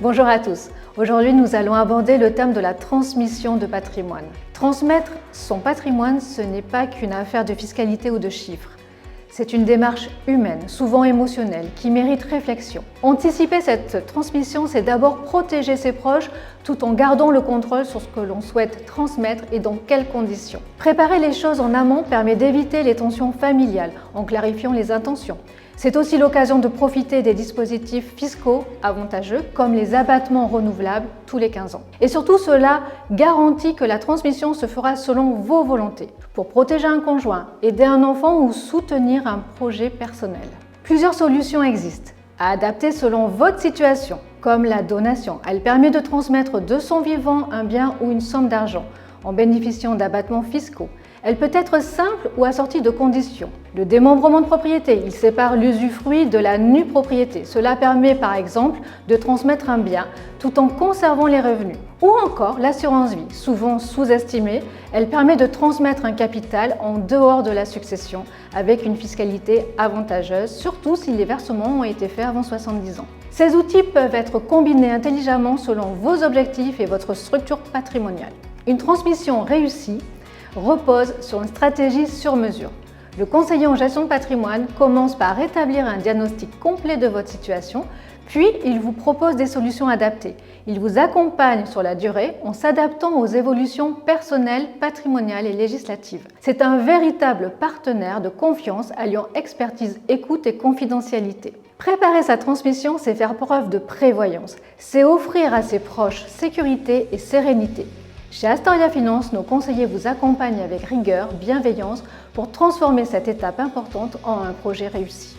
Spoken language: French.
Bonjour à tous. Aujourd'hui, nous allons aborder le thème de la transmission de patrimoine. Transmettre son patrimoine, ce n'est pas qu'une affaire de fiscalité ou de chiffres. C'est une démarche humaine, souvent émotionnelle, qui mérite réflexion. Anticiper cette transmission, c'est d'abord protéger ses proches tout en gardant le contrôle sur ce que l'on souhaite transmettre et dans quelles conditions. Préparer les choses en amont permet d'éviter les tensions familiales en clarifiant les intentions. C'est aussi l'occasion de profiter des dispositifs fiscaux avantageux comme les abattements renouvelables tous les 15 ans. Et surtout, cela garantit que la transmission se fera selon vos volontés pour protéger un conjoint, aider un enfant ou soutenir un projet personnel. Plusieurs solutions existent à adapter selon votre situation, comme la donation. Elle permet de transmettre de son vivant un bien ou une somme d'argent en bénéficiant d'abattements fiscaux. Elle peut être simple ou assortie de conditions. Le démembrement de propriété, il sépare l'usufruit de la nue propriété. Cela permet par exemple de transmettre un bien tout en conservant les revenus. Ou encore l'assurance vie, souvent sous-estimée, elle permet de transmettre un capital en dehors de la succession avec une fiscalité avantageuse, surtout si les versements ont été faits avant 70 ans. Ces outils peuvent être combinés intelligemment selon vos objectifs et votre structure patrimoniale. Une transmission réussie repose sur une stratégie sur mesure. Le conseiller en gestion de patrimoine commence par établir un diagnostic complet de votre situation, puis il vous propose des solutions adaptées. Il vous accompagne sur la durée en s'adaptant aux évolutions personnelles, patrimoniales et législatives. C'est un véritable partenaire de confiance alliant expertise, écoute et confidentialité. Préparer sa transmission, c'est faire preuve de prévoyance. C'est offrir à ses proches sécurité et sérénité. Chez Astoria Finance, nos conseillers vous accompagnent avec rigueur, bienveillance pour transformer cette étape importante en un projet réussi.